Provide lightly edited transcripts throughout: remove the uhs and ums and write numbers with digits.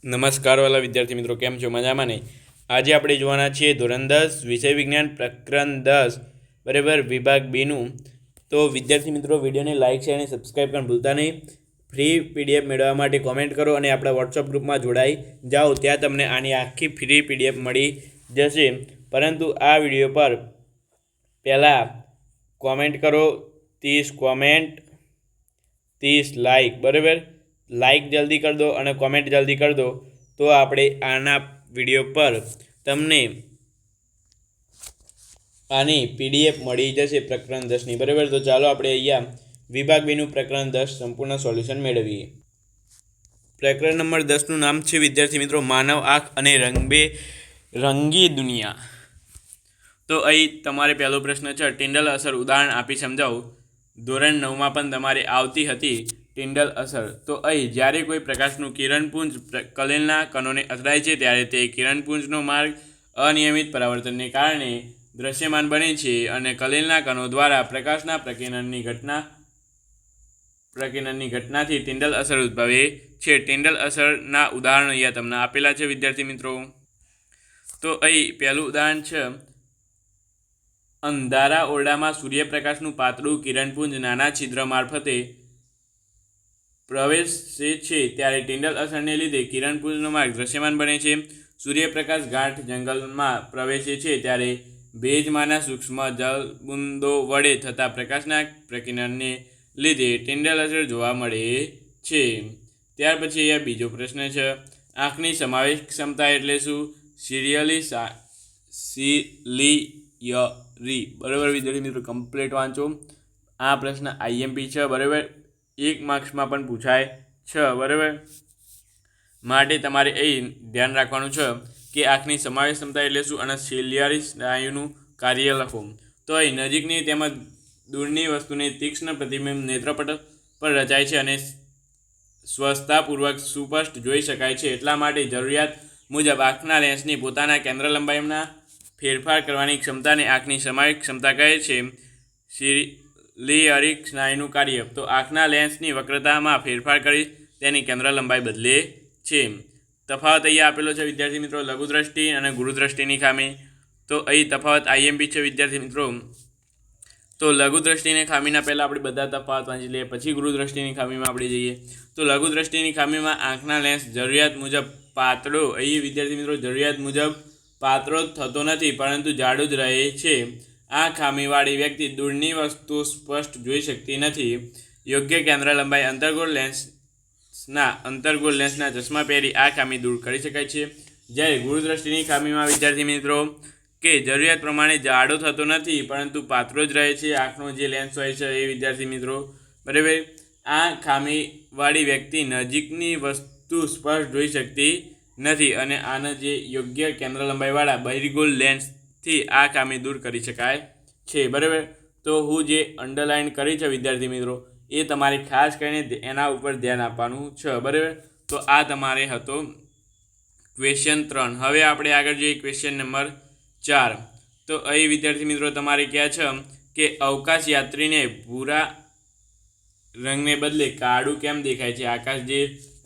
નમસ્કાર વાલા વિદ્યાર્થી મિત્રો, કેમ છો? મજામાં નહીં? આજે આપણે જોવાના છીએ ધોરણ 10 વિષય વિજ્ઞાન પ્રકરણ 10 બરાબર વિભાગ બીનું. તો વિદ્યાર્થી મિત્રો, વિડીયોને લાઇક શેર અને સબસ્ક્રાઈબ પણ ભૂલતા નહીં. ફ્રી પીડીએફ મેળવવા માટે કોમેન્ટ કરો અને આપણા વોટ્સઅપ ગ્રુપમાં જોડાઈ જાઓ. ત્યાં તમને આની આખી ફ્રી પીડીએફ મળી જશે. પરંતુ આ વિડીયો પર પહેલાં કોમેન્ટ કરો, 30 કોમેન્ટ 30 લાઇક. બરાબર, લાઇક જલ્દી કરી દો અને કોમેન્ટ જલ્દી કરી દો, તો આપણે આના વિડીયો પર તમને આની પીડીએફ મળી જશે પ્રકરણ 10ની. બરાબર, તો ચાલો આપણે અહીંયા વિભાગ બીનું પ્રકરણ 10 સંપૂર્ણ સોલ્યુશન મેળવીએ. પ્રકરણ નંબર 10નું નામ છે વિદ્યાર્થી મિત્રો માનવ આંખ અને રંગી દુનિયા. તો અહીં તમારે પહેલો પ્રશ્ન છે, ટિન્ડલ અસર ઉદાહરણ આપી સમજાવો. ધોરણ 9માં પણ તમારે આવતી હતી ટિન્ડલ અસર. તો અહીં જ્યારે કોઈ પ્રકાશનું કિરણપુંજ કલેલના કણોને અથડાય છે ત્યારે તે કિરણપુંજનો માર્ગ અનિયમિત પરાવર્તનને કારણે દૃશ્યમાન બને છે અને કલેલના કણો દ્વારા પ્રકાશના પ્રકીર્ણનની ઘટનાથી ટિન્ડલ અસર ઉદ્ભવે છે. ટિન્ડલ અસરના ઉદાહરણો અહીંયા તમને આપેલા છે વિદ્યાર્થી મિત્રો. તો અહીં પહેલું ઉદાહરણ છે, અંધારા ઓરડામાં સૂર્યપ્રકાશનું પાતળું કિરણપુંજ નાના છિદ્ર મારફતે પ્રવેશે છે ત્યારે ટિન્ડલ અસરને લીધે કિરણપુંજનો માર્ગ દૃશ્યમાન બને છે. સૂર્યપ્રકાશ ગાઢ જંગલમાં પ્રવેશે છે ત્યારે ભેજમાંના સૂક્ષ્મ જલબુંદો વડે થતા પ્રકાશના પ્રકીર્ણનને લીધે ટિન્ડલ અસર જોવા મળે છે. ત્યાર પછી અહીંયા બીજો પ્રશ્ન છે, આંખની સમાવેશ ક્ષમતા એટલે શું? સિલિયરી. બરાબર વિદ્યાર્થી મિત્રો, કમ્પ્લીટ વાંચો. આ પ્રશ્ન આઈએમપી છે. બરાબર, 1 માર્ક્સમાં પણ પૂછાય છે. બરાબર, માટે તમારે અહીં ધ્યાન રાખવાનું છે કે આંખની સમાવેશ ક્ષમતા એટલે શું અને સિલિયરી સ્નાયુનું કાર્ય લખો. તો અહીં નજીકની તેમજ દૂરની વસ્તુને તીક્ષ્ણ પ્રતિબિંબ નેત્રપટલ પર રચાય છે અને સ્વસ્થતાપૂર્વક સુસ્પષ્ટ જોઈ શકાય છે. એટલા માટે જરૂરિયાત મુજબ આંખના લેન્સની પોતાના કેન્દ્ર લંબાઈમાં ફેરફાર કરવાની ક્ષમતાને આંખની સમાવેશ ક્ષમતા કહે છે. સિલિયરી સ્નાયુનું કાર્ય, તો આંખના લેન્સની વક્રતામાં ફેરફાર કરી તેની કેન્દ્ર લંબાઈ બદલે છે. તફાવત અહીંયા આપેલો છે વિદ્યાર્થી મિત્રો, લઘુદ્રષ્ટિ અને ગુરુદ્રષ્ટિની ખામી. તો અહીં તફાવત આઈએમપી છે વિદ્યાર્થી મિત્રો. તો લઘુદ્રષ્ટિની ખામીના પહેલાં આપણે બધા તફાવત વાંચી લઈએ, પછી ગુરુદ્રષ્ટિની ખામીમાં આપણે જઈએ. તો લઘુદ્રષ્ટિની ખામીમાં આંખના લેન્સ જરૂરિયાત મુજબ પાતળો, અહીં વિદ્યાર્થી મિત્રો જરૂરિયાત મુજબ પાતળો થતો નથી પરંતુ જાડો જ રહે છે. આ ખામીવાળી વ્યક્તિ દૂરની વસ્તુ સ્પષ્ટ જોઈ શકતી નથી. યોગ્ય કેન્દ્ર લંબાઈ અંતર્ગોળ લેન્સના ચશ્મા પહેરી આ ખામી દૂર કરી શકાય છે. જ્યારે ગુરુદ્રષ્ટિની ખામીમાં વિદ્યાર્થી મિત્રો કે જરૂરિયાત પ્રમાણે જાડો થતો નથી પરંતુ પાતળો જ રહે છે આંખનો જે લેન્સ હોય છે એ વિદ્યાર્થી મિત્રો. બરાબર, આ ખામીવાળી વ્યક્તિ નજીકની વસ્તુ સ્પષ્ટ જોઈ શકતી નથી અને આના જે યોગ્ય કેન્દ્ર લંબાઈવાળા બહિર્ગોળ લેન્સથી આ ખામી દૂર કરી શકાય છે. બરાબર, તો હું જે અંડરલાઇન કરી છે વિદ્યાર્થી મિત્રો એ તમારે ખાસ કરીને એના ઉપર ધ્યાન આપવાનું છે. બરાબર, તો આ તમારે હતો ક્વેશ્ચન 3. હવે આપણે આગળ જોઈએ ક્વેશ્ચન નંબર 4. તો અહીં વિદ્યાર્થી મિત્રો તમારે ક્યાં છે કે અવકાશ યાત્રીને ભૂરા રંગને બદલે કાળું કેમ દેખાય છે આકાશ? જે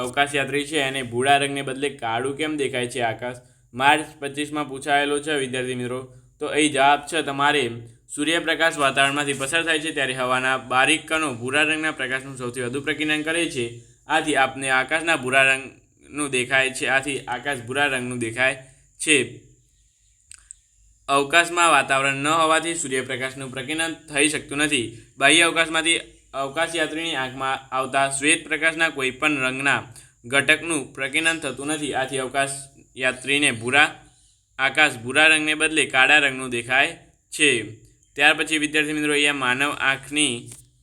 અવકાશ યાત્રી છે એને ભૂરા રંગને બદલે કાળું કેમ દેખાય છે આકાશ? માર્ચ 25માં પૂછાયેલો છે વિદ્યાર્થી મિત્રો. તો અહીં જવાબ છે તમારે, સૂર્યપ્રકાશ વાતાવરણમાંથી પસાર થાય છે ત્યારે હવાના બારીક કણો ભૂરા રંગના પ્રકાશનું સૌથી વધુ પ્રકીર્ણન કરે છે. આથી આપને આકાશ ભૂરા રંગનું દેખાય છે. અવકાશમાં વાતાવરણ ન હોવાથી સૂર્યપ્રકાશનું પ્રકીર્ણન થઈ શકતું નથી. બાહ્ય અવકાશમાંથી અવકાશયાત્રીની આંખમાં આવતા શ્વેત પ્રકાશના કોઈપણ રંગના ઘટકનું પ્રકીર્ણન થતું નથી. આથી અવકાશયાત્રીને આકાશ ભૂરા રંગને બદલે કાળા રંગનું દેખાય છે. ત્યાર પછી વિદ્યાર્થી મિત્રો અહીંયા માનવ આંખની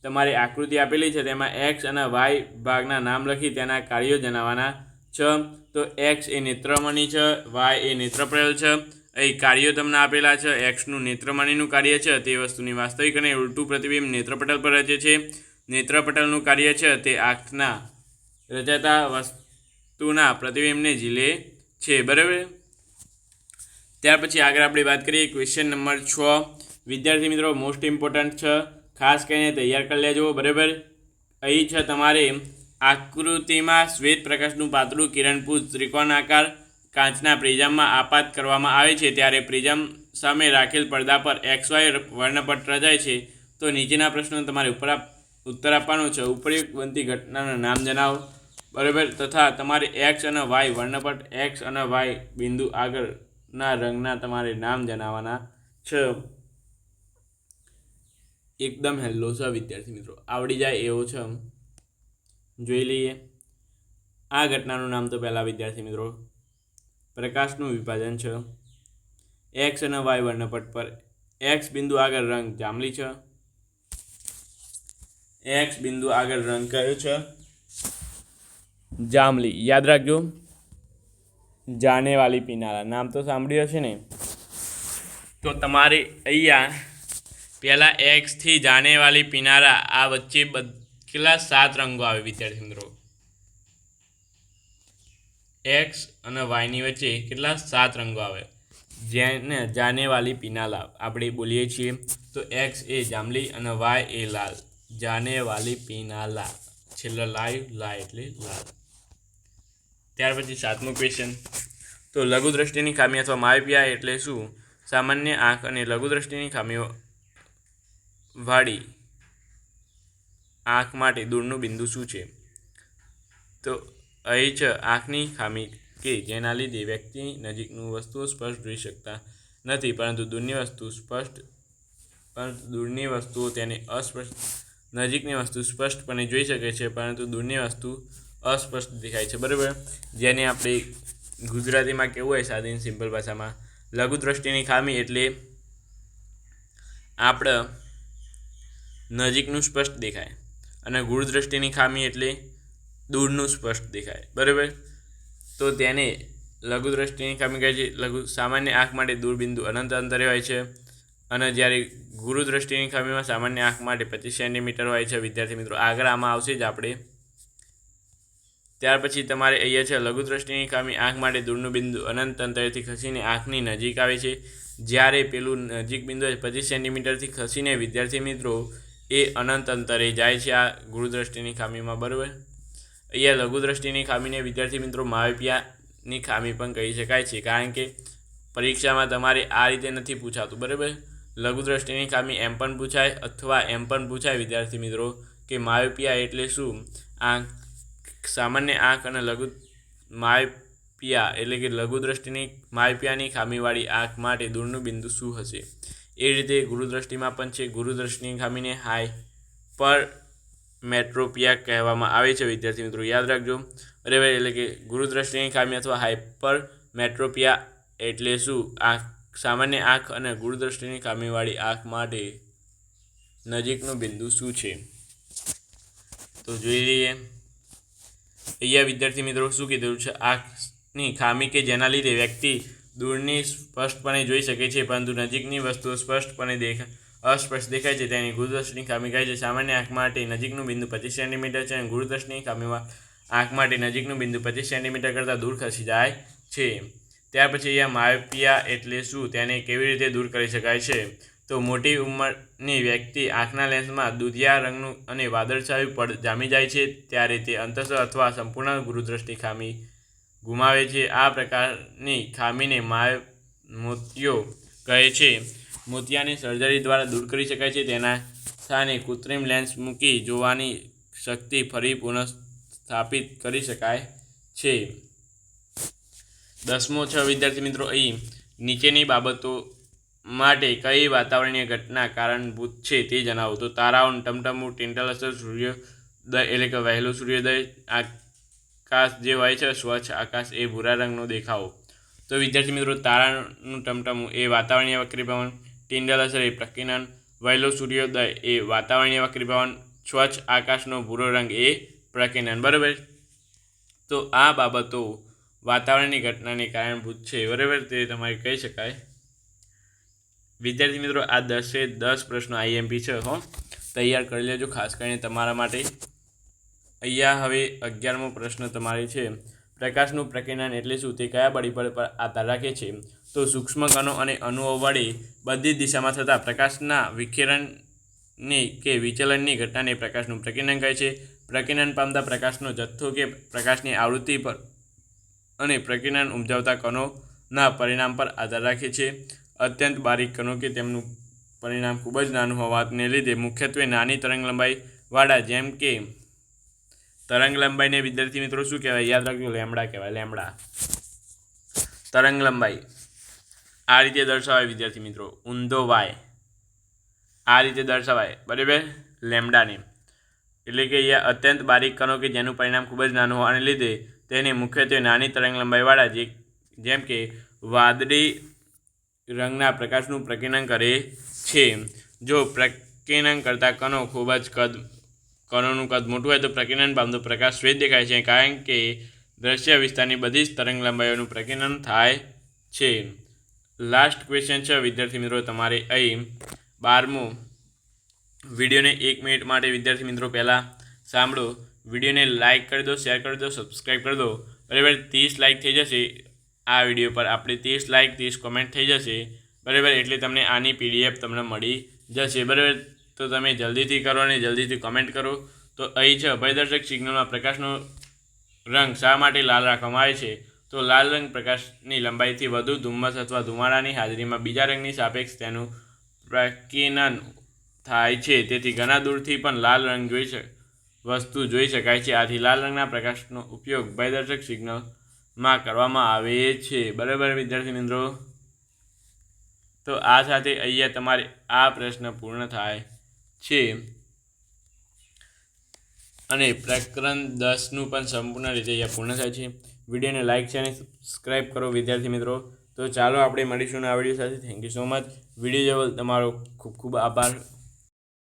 તમારી આકૃતિ આપેલી છે, તેમાં એક્સ અને વાય ભાગના નામ લખી તેના કાર્યો જણાવવાના છે. તો એક્સ એ નેત્રમણિ છે, વાય એ નેત્રપટલ છે. અહીં કાર્યો તમને આપેલા છે. એક્સનું નેત્રમણિનું કાર્ય છે તે વસ્તુની વાસ્તવિક અને ઉલટું પ્રતિબિંબ નેત્રપટલ પર રચે છે. નેત્રપટલનું કાર્ય છે તે આંખના રચાતા વસ્તુના પ્રતિબિંબને ઝીલે છે. બરાબર, ત્યાર પછી આગળ આપણે વાત કરીએ ક્વેશ્ચન નંબર 6. વિદ્યાર્થી મિત્રો મોસ્ટ ઇમ્પોર્ટન્ટ છે, ખાસ કરીને તૈયાર કરી લેજો. બરાબર, અહીં છે તમારે આકૃતિમાં શ્વેત પ્રકાશનું પાતળું કિરણપુંજ ત્રિકોણાકાર કાચના પ્રિઝમમાં આપાત કરવામાં આવે છે ત્યારે પ્રિઝમ સામે રાખેલ પડદા પર XY વર્ણપટ રચાય છે. તો નીચેના પ્રશ્નો તમારે ઉત્તર આપવાનો છે. ઉપરોક્ત બનતી ઘટનાના નામ જણાવો, બરાબર. તથા તમારે X અને Y વર્ણપટ, X અને Y બિંદુ આગળના રંગના તમારે નામ જણાવવાના છે. એકદમ હેલ્લો છે વિદ્યાર્થી મિત્રો, આવડી જાય એવો છે. જોઈ લઈએ આ ઘટનાનું નામ. તો પહેલાં વિદ્યાર્થી મિત્રો પ્રકાશનું વિભાજન છે. X અને Y વર્ણપટ પર X બિંદુ આગળ રંગ જાંબલી છે. X બિંદુ આગળ રંગ કયો છે? જાંબલી. યાદ રાખજો, જાને વાલી પીનારા નામ તો સાંભળ્યું હશે ને. તો તમારે અહીંયા પહેલાં X થી જાને વાલી પીનારા આ વચ્ચે કેટલા 7 રંગો આવે વિદ્યાર્થી મિત્રો. X અને Y ની વચ્ચે કેટલા 7 રંગો આવે, જેને જાને વાલી પીનારા આપણે બોલીએ છીએ. તો X એ જાંબલી અને Y એ લાલ. જાને વાલી પીનાલા, છેલ્લો લા એટલે લાલ. ત્યાર પછી 7મું ક્વેશ્ચન. તો લઘુદ્રષ્ટિની ખામી અથવા માયોપિયા એટલે શું? સામાન્ય આંખ અને લઘુદ્રષ્ટિની ખામીઓ વાળી આંખ માટે દૂરનું બિંદુ શું છે? તો અહીં છે આંખની ખામી કે જેના લીધે વ્યક્તિ નજીકનું વસ્તુઓ સ્પષ્ટ જોઈ શકતા નથી, પરંતુ દૂરની વસ્તુઓ તેને અસ્પષ્ટ, નજીકની વસ્તુ સ્પષ્ટપણે જોઈ શકે છે પરંતુ દૂરની વસ્તુ અસ્પષ્ટ દેખાય છે, બરાબર. જેને આપણે ગુજરાતીમાં કેવું હોય સાદી સિમ્પલ ભાષામાં, લઘુદ્રષ્ટિની ખામી એટલે આપણે નજીકનું સ્પષ્ટ દેખાય અને ગૂઢદ્રષ્ટિની ખામી એટલે દૂરનું સ્પષ્ટ દેખાય, બરાબર. તો તેને લઘુદ્રષ્ટિની ખામી કહે છે. સામાન્ય આંખ માટે દૂરબિંદુ અનંત અંતરે હોય છે અને જ્યારે ગુરુદ્રષ્ટિની ખામીમાં સામાન્ય આંખ માટે 25 સેન્ટીમીટર હોય છે. વિદ્યાર્થી મિત્રો આગળ આમાં આવશે જ આપણે. ત્યાર પછી તમારે અહીંયા છે લઘુદ્રષ્ટિની ખામી આંખ માટે દૂરનું બિંદુ અનંત અંતરેથી ખસીને આંખની નજીક આવે છે, જ્યારે પેલું નજીક બિંદુ 25 સેન્ટીમીટરથી ખસીને વિદ્યાર્થી મિત્રો એ અનંત અંતરે જાય છે આ ગુરુદ્રષ્ટિની ખામીમાં, બરાબર. અહીંયા લઘુદ્રષ્ટિની ખામીને વિદ્યાર્થી મિત્રો માયોપિયાની ખામી પણ કહી શકાય છે, કારણ કે પરીક્ષામાં તમારે આ રીતે નથી પૂછાતું, બરાબર. લઘુદ્રષ્ટિની ખામી એમ પણ પૂછાય અથવા એમ પણ પૂછાય વિદ્યાર્થી મિત્રો કે માયોપિયા એટલે શું? સામાન્ય આંખ અને માયોપિયા એટલે કે લઘુદ્રષ્ટિની માયોપિયાની ખામીવાળી આંખ માટે દૂરનું બિંદુ શું હશે? એ રીતે ગુરુદ્રષ્ટિમાં પણ છે. ગુરુદ્રષ્ટિની ખામીને હાઇપર મેટ્રોપિયા કહેવામાં આવે છે વિદ્યાર્થી મિત્રો, યાદ રાખજો, બરાબર. એટલે કે ગુરુદ્રષ્ટિની ખામી અથવા હાઇપર મેટ્રોપિયા એટલે શું? સામાન્ય આંખ અને ગુરુદ્રષ્ટિની ખામીવાળી આંખ માટે નજીકનું બિંદુ શું છે? તો જોઈ લઈએ. અહીંયા વિદ્યાર્થી મિત્રો શું કીધું છે? આંખની ખામી કે જેના લીધે વ્યક્તિ દૂરની સ્પષ્ટપણે જોઈ શકે છે પરંતુ નજીકની વસ્તુઓ સ્પષ્ટપણે અસ્પષ્ટ દેખાય છે તેની ગુરુદ્રષ્ટિની ખામી કહે છે. સામાન્ય આંખ માટે નજીકનું બિંદુ 25 સેન્ટીમીટર છે અને ગુરુદ્રષ્ટિની ખામીમાં આંખ માટે નજીકનું બિંદુ 25 સેન્ટીમીટર કરતાં દૂર ખસી જાય છે. ત્યાર પછી અહીંયા માયોપિયા એટલે શું? તેને કેવી રીતે દૂર કરી શકાય છે? તો મોટી ઉંમરની વ્યક્તિ આંખના લેન્સમાં દૂધિયા રંગનું અને વાદળછાયું પડ જામી જાય છે ત્યારે તે અંતસ્થ અથવા સંપૂર્ણ ગુરુદ્રષ્ટિ ખામી ગુમાવે છે. આ પ્રકારની ખામીને મોતિયો કહે છે. મોતિયાની સર્જરી દ્વારા દૂર કરી શકાય છે. તેના સ્થાને કૃત્રિમ લેન્સ મૂકી જોવાની શક્તિ ફરી પુનઃસ્થાપિત કરી શકાય છે. 10મો છે વિદ્યાર્થી મિત્રો, અહીં નીચેની બાબતો માટે કઈ વાતાવરણીય ઘટના કારણભૂત છે તે જણાવો. તો તારાઓનું ટમટમવું, ટિન્ટલ અસર, સૂર્યોદય એટલે કે વહેલો સૂર્યોદય, આકાશ જે હોય છે સ્વચ્છ આકાશ એ ભૂરા રંગનો દેખાવો. તો વિદ્યાર્થી મિત્રો તારાનું ટમટમવું એ વાતાવરણીય વક્રીભવન, ટિન્ટલ અસર એ પ્રકીર્ણન, વહેલો સૂર્યોદય એ વાતાવરણીય વક્રીભવન, સ્વચ્છ આકાશનો ભૂરો રંગ એ પ્રકીર્ણન, બરાબર. તો આ બાબતો વાતાવરણની ઘટનાને કારણભૂત છે, બરાબર, તે તમારે કહી શકાય. વિદ્યાર્થી મિત્રો આ 10 પ્રશ્નો IMP છે, તૈયાર કરી લેજો ખાસ કરીને તમારા માટે. અહીંયા હવે 11મો પ્રશ્ન તમારે છે, પ્રકાશનું પ્રકીર્ણન એટલે શું? તે કયા પરિબળ પર આધાર રાખે છે? તો સૂક્ષ્મ કણો અને અણુઓ વડે બધી દિશામાં થતા પ્રકાશના વિખેરણની કે વિચલનની ઘટનાને પ્રકાશનું પ્રકીર્ણન કહે છે. પ્રકીર્ણન પામતા પ્રકાશનો જથ્થો કે પ્રકાશની આવૃત્તિ પર અને પ્રકીર્ણન ઉપજાવતા કણોના પરિણામ પર આધાર રાખે છે. અત્યંત બારીક કણો કે તેમનું પરિણામ ખૂબ જ નાનું હોવાને લીધે મુખ્યત્વે નાની તરંગલંબાઈવાળા જેમ કે તરંગલંબાઈને વિદ્યાર્થી મિત્રો શું કહેવાય? યાદ રાખજો, લેમ્બડા કહેવાય. લેમ્બડા તરંગલંબાઈ આ રીતે દર્શાવાય વિદ્યાર્થી મિત્રો, ઊંધો વાય આ રીતે દર્શાવાય, બરાબર, લેમ્બડાને. એટલે કે અહીંયા અત્યંત બારીક કણો કે જેનું પરિણામ ખૂબ જ નાનું હોવાને લીધે તેને મુખ્યત્વે નાની તરંગલંબાઈવાળા જેમ કે વાદળી રંગના પ્રકાશનું પ્રકીર્ણન કરે છે. જો પ્રકીર્ણન કરતા કણો ખૂબ જ કણોનું કદ મોટું હોય તો પ્રકીર્ણન પામતો પ્રકાશ શ્વેત દેખાય છે, કારણ કે દ્રશ્ય વિસ્તારની બધી જ તરંગલંબાઈઓનું પ્રકીર્ણન થાય છે. લાસ્ટ ક્વેશ્ચન છે વિદ્યાર્થી મિત્રો તમારે અહીં 12મો. વિડીયોને 1 મિનિટ માટે વિદ્યાર્થી મિત્રો પહેલાં સાંભળો. વિડીયોને લાઇક કરી દો, શેર કરી દો, સબસ્ક્રાઈબ કરી દો, બરાબર. 30 લાઇક થઈ જશે આ વિડીયો પર, આપણે 30 લાઇક 30 કોમેન્ટ થઈ જશે, બરાબર. એટલે તમને આની PDF તમને મળી જશે, બરાબર. તો તમે જલ્દીથી કરો અને જલ્દીથી કોમેન્ટ કરો. તો અહીં છે અભયદર્શક સિગ્નલમાં પ્રકાશનો રંગ શા માટે લાલ રાખવામાં આવે છે? તો લાલ રંગ પ્રકાશની લંબાઈથી વધુ ધુમ્મસ અથવા ધુમાડાની હાજરીમાં બીજા રંગની સાપેક્ષ તેનું પ્રકીર્ણન થાય છે. તેથી ઘણા દૂરથી પણ લાલ રંગ વસ્તુ જોઈ શકાય છે. આથી લાલ રંગના પ્રકાશનો ઉપયોગ અભયદર્શક સિગ્નલમાં કરવામાં આવે છે, બરાબર વિદ્યાર્થી મિત્રો. તો આ સાથે અહીંયા તમારે આ પ્રશ્ન પૂર્ણ થાય છે અને પ્રકરણ 10નું પણ સંપૂર્ણ રીતે અહીંયા પૂર્ણ થાય છે. વિડીયોને લાઇક છે અને સબસ્ક્રાઈબ કરો વિદ્યાર્થી મિત્રો. તો ચાલો આપણે મળીશું આ વિડીયો સાથે. Thank you so much. Video જોવા તમારો ખૂબ ખૂબ આભાર.